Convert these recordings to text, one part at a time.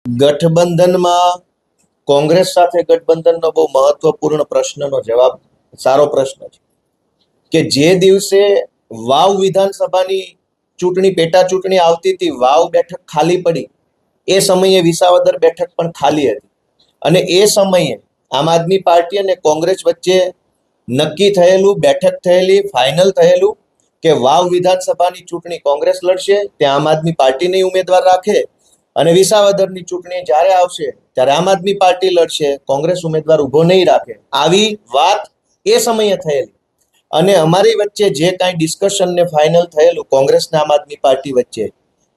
ગઠબંધનમાં કોંગ્રેસ સાથે ગઠબંધનનો બહુ મહત્વપૂર્ણ પ્રશ્નનો જવાબ સારો પ્રશ્ન છે કે જે દિવસે વાવ વિધાનસભાની ચૂંટણી પેટા ચૂંટણી આવતી હતી, વાવ બેઠક ખાલી પડી, એ સમયે વિસાવદર બેઠક પણ ખાલી હતી અને એ સમયે આમ આદમી પાર્ટી અને કોંગ્રેસ વચ્ચે નક્કી થયેલું, બેઠક થયેલી, ફાઇનલ થયેલું કે વાવ વિધાનસભાની ચૂંટણી કોંગ્રેસ લડશે, ત્યાં આમ આદમી પાર્ટીને ઉમેદવાર રાખે અને વિસાવદરની ચૂંટણી જ્યારે આવશે ત્યારે આમ આદમી પાર્ટી લડશે, કોંગ્રેસ ઉમેદવાર ઉભો નહીં રાખે. આવી વાત એ સમયે થયેલી અને અમારી વચ્ચે જે કાંઈ ડિસ્કશન ને ફાઇનલ થયેલું કોંગ્રેસ ને આમ આદમી પાર્ટી વચ્ચે,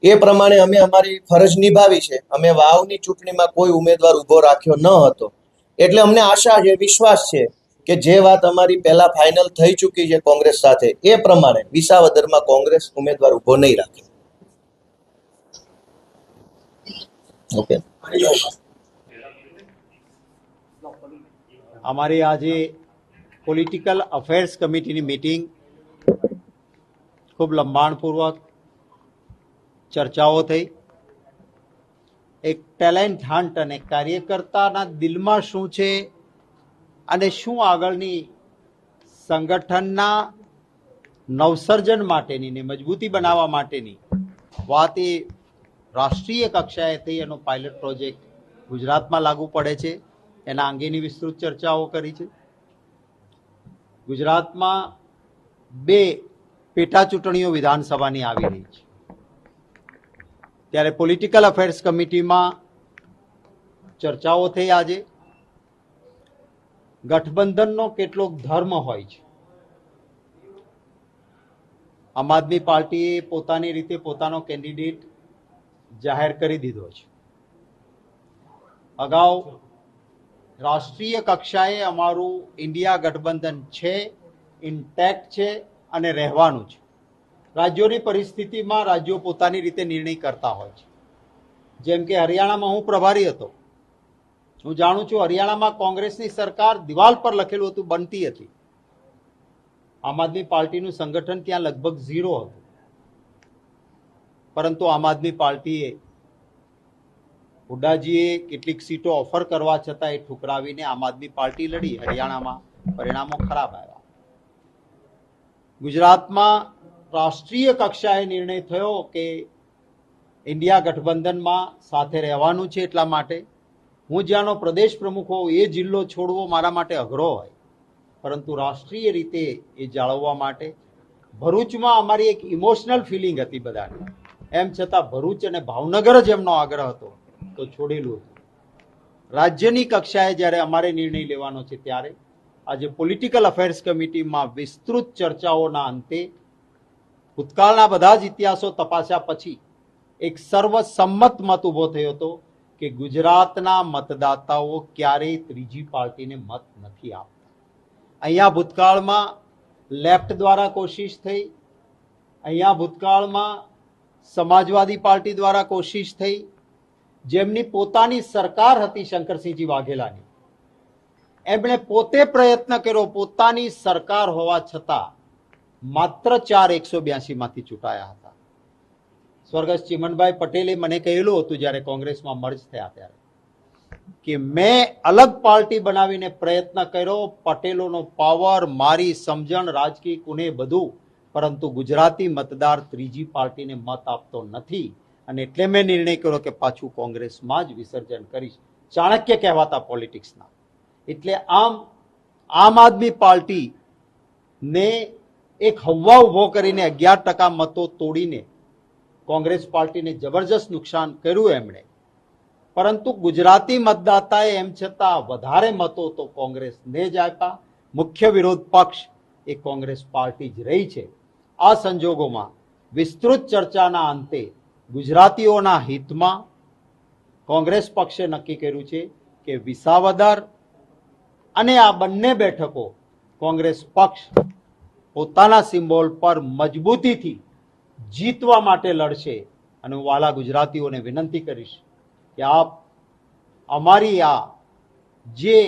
એ પ્રમાણે અમે અમારી ફરજ નિભાવી છે. અમે વાવની ચૂંટણીમાં કોઈ ઉમેદવાર ઉભો રાખ્યો ન હતો. એટલે અમને આશા છે, વિશ્વાસ છે કે જે વાત અમારી પહેલા ફાઇનલ થઈ ચૂકી છે કોંગ્રેસ સાથે, એ પ્રમાણે વિસાવદરમાં કોંગ્રેસ ઉમેદવાર ઉભો નહીં રાખે. ઓકે. અમારી આજે પોલિટિકલ અફેર્સ કમિટીની મીટિંગ ખૂબ લંબાણપૂર્વક ચર્ચાઓ થઈ. એક ટેલેન્ટ હન્ટ અને કાર્યકર્તાના દિલમાં શું છે અને શું આગળની સંગઠનના નવસર્જન માટેની ને મજબૂતી બનાવવા માટેની વાત એ રાષ્ટ્રીય કક્ષાએ થઈ. એનો પાયલટ પ્રોજેક્ટ ગુજરાતમાં લાગુ પડે છે, એના અંગેની વિસ્તૃત ચર્ચાઓ કરી છે. ગુજરાતમાં 2 પેટા ચૂંટણીઓ વિધાનસભાની આવી રહી છે, ત્યારે પોલિટિકલ અફેર્સ કમિટીમાં ચર્ચાઓ થઈ. આજે ગઠબંધનનો કેટલોક ધર્મ હોય છે. આમ આદમી પાર્ટીએ પોતાની રીતે પોતાનો કેન્ડિડેટ જાહેર કરી દીધો છે. અગાઉ રાષ્ટ્રીય કક્ષાએ અમારું ઇન્ડિયા ગઠબંધન છે, ઇન્ટેક્ટ છે અને રહેવાનું છે. રાજ્યોની પરિસ્થિતિમાં રાજ્યો પોતાની રીતે નિર્ણય કરતા હોય છે. જેમ કે હરિયાણામાં હું પ્રભારી હતો, હું જાણું છું હરિયાણામાં કોંગ્રેસની સરકાર દિવાલ પર લખેલું હતું, બનતી હતી. આમ આદમી પાર્ટીનું સંગઠન ત્યાં લગભગ 0 હતું, પરંતુ આમ આદમી પાર્ટીએ હુડ્ડાજીએ કેટલીક સીટો ઓફર કરવા છતાં એ ઠુકરાવીને આમ આદમી પાર્ટી લડી. હરિયાણામાં પરિણામો ખરાબ આવ્યા. ગુજરાતમાં રાષ્ટ્રીય કક્ષાએ નિર્ણય થયો કે ઇન્ડિયા ગઠબંધનમાં સાથે રહેવાનું છે. એટલા માટે હું જ્યાંનો પ્રદેશ પ્રમુખ હોઉં એ જિલ્લો છોડવો મારા માટે અઘરો હોય, પરંતુ રાષ્ટ્રીય રીતે એ જાળવવા માટે ભરૂચમાં અમારી એક ઇમોશનલ ફિલિંગ હતી બધાની. એમ છતાં ભરૂચ અને ભાવનગર જ એમનો આગ્રહ હતો તો છોડેલું હતું. રાજ્યની કક્ષાએ જ્યારે અમારે નિર્ણય લેવાનો છે ત્યારે આજે પોલિટિકલ અફેર્સ કમિટીમાં વિસ્તૃત ચર્ચાઓના અંતે ભૂતકાળના બધા જ ઇતિહાસો તપાસ્યા પછી એક સર્વસંમત મત ઉભો થયો હતો કે ગુજરાતના મતદાતાઓ ક્યારેય ત્રીજી પાર્ટીને મત નથી આપતા. અહીંયા ભૂતકાળમાં લેફ્ટ દ્વારા કોશિશ થઈ, અહીંયા ભૂતકાળમાં સમાજવાદી પાર્ટી દ્વારા કોશિશ થઈ, જેમની પોતાની સરકાર હતી શંકરસિંહજી વાઘેલાની, એમણે પોતે પ્રયત્ન કર્યો. પોતાની સરકાર હોવા છતાં માત્ર 4 182 માંથી ચૂંટાયા હતા. સ્વર્ગસ્થ ચિમનભાઈ પટેલે મને કહેલું હતું જ્યારે કોંગ્રેસમાં મર્જ થયા ત્યારે કે મેં અલગ પાર્ટી બનાવીને પ્રયત્ન કર્યો, પટેલોનો પાવર, મારી સમજણ, રાજકીય કુને બધું, પરંતુ ગુજરાતી મતદાર ત્રીજી પાર્ટીને મત આપતો નથી અને એટલે મેં નિર્ણય કર્યો કે પાછું કોંગ્રેસમાં જ વિસર્જન કરીશ. ચાણક્ય કહેવાતા પોલિટિક્સના. એટલે આમ આદમી પાર્ટી ને એક હવા ઉભો કરીને 11% મતો તોડીને કોંગ્રેસ પાર્ટીને જબરજસ્ત નુકસાન કર્યું એમણે. પરંતુ ગુજરાતી મતદાતાએ એમ છતાં વધારે મતો તો કોંગ્રેસને જ આપ્યા. મુખ્ય વિરોધ પક્ષ એ કોંગ્રેસ પાર્ટી જ રહી છે. આ સંજોગોમાં વિસ્તૃત ચર્ચાના અંતે ગુજરાતીઓના હિતમાં કોંગ્રેસ પક્ષે નક્કી કર્યું છે કે વિસાવદર અને આ બંને બેઠકો કોંગ્રેસ પક્ષ પોતાના સિમ્બોલ પર મજબૂતીથી જીતવા માટે લડશે. અને હું વાલા ગુજરાતીઓને વિનંતી કરીશ કે આપ અમારી આ જે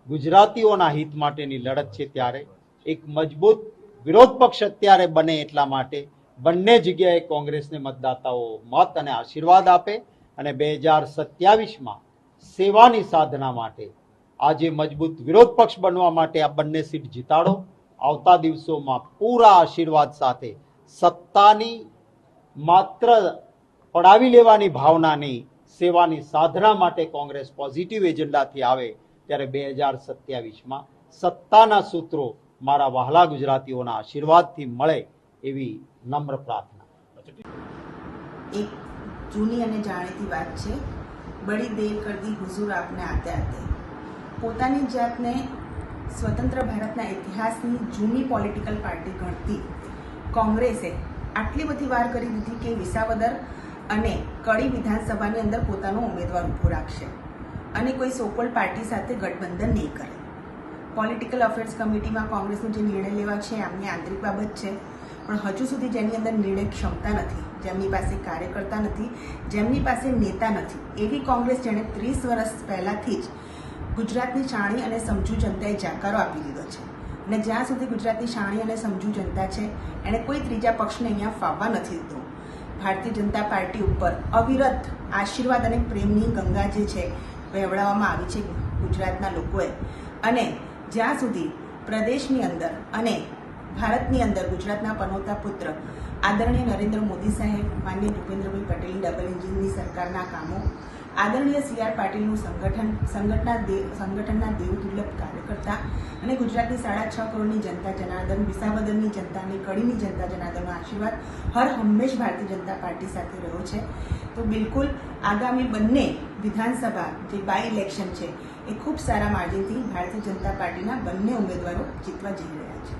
ગુજરાતીઓના હિત માટેની લડત છે ત્યારે એક મજબૂત વિરોધ પક્ષ અત્યારે બને, એટલા માટે બંને જગ્યાએ કોંગ્રેસને મતદાતાઓ મત અને આશીર્વાદ આપે. અને 2027માં સેવાની સાધના માટે આજે મજબૂત વિરોધ પક્ષ બનવા માટે આ બંને સીટ જીતાડો. આવતા દિવસોમાં પૂરા આશીર્વાદ સાથે સત્તાની માત્ર પડાવી લેવાની ભાવનાની સેવાની સાધના માટે કોંગ્રેસ પોઝિટિવ એજન્ડાથી આવે ત્યારે 2027માં સત્તાના સૂત્રો મારા વહાલા ગુજરાતીઓના આશીર્વાદથી મળે એવી નમ્ર પ્રાર્થના. એક જૂની અને જાણીતી વાત છે, બડી દેર કર દી હુઝુર આપને આતે આતે. પોતાની જાતને સ્વતંત્ર ભારતના ઇતિહાસની જૂની પોલિટિકલ પાર્ટી ગણતી કોંગ્રેસે આટલી બધી વાર કરી દીધી કે વિસાવદર અને કડી વિધાનસભાની અંદર પોતાનો ઉમેદવાર ઊભો રાખશે અને કોઈ સોકોલ પાર્ટી સાથે ગઠબંધન નહીં કરે. પોલિટિકલ અફેર્સ કમિટીમાં કોંગ્રેસનો જે નિર્ણય લેવા છે આમની આંતરિક બાબત છે, પણ હજુ સુધી જેની અંદર નિર્ણય ક્ષમતા નથી, જેમની પાસે કાર્યકર્તા નથી, જેમની પાસે નેતા નથી, એવી કોંગ્રેસ જેણે 30 વર્ષ પહેલાંથી જ ગુજરાતની શાણી અને સમજુ જનતાએ જાકારો આપી દીધો છે. અને જ્યાં સુધી ગુજરાતની શાણી અને સમજુ જનતા છે એણે કોઈ ત્રીજા પક્ષને અહીંયા ફાવવા નથી દીધો. ભારતીય જનતા પાર્ટી ઉપર અવિરત આશીર્વાદ અને પ્રેમની ગંગા જે છે વહેવડાવવામાં આવી છે ગુજરાતના લોકોએ. અને જ્યાં સુધી પ્રદેશની અંદર અને ભારતની અંદર ગુજરાતના પનોતા પુત્ર આદરણીય નરેન્દ્ર મોદી સાહેબ, માનનીય ભૂપેન્દ્રભાઈ પટેલની ડબલ એન્જિનની સરકારના કામો, આદરણીય CR પાટીલનું સંગઠનના દેવદુર્લભ કાર્યકર્તા અને ગુજરાતની 6.5 કરોડની જનતા જનાર્દન, વિસાવદરની જનતા અને કડીની જનતા જનાર્દનનો આશીર્વાદ હર હંમેશ ભારતીય જનતા પાર્ટી સાથે રહ્યો છે. તો બિલકુલ આગામી બંને વિધાનસભા જે બાય ઇલેક્શન છે એ ખૂબ સારા માર્જિનથી ભારતીય જનતા પાર્ટીના બંને ઉમેદવારો જીતવા જઈ રહ્યા છે.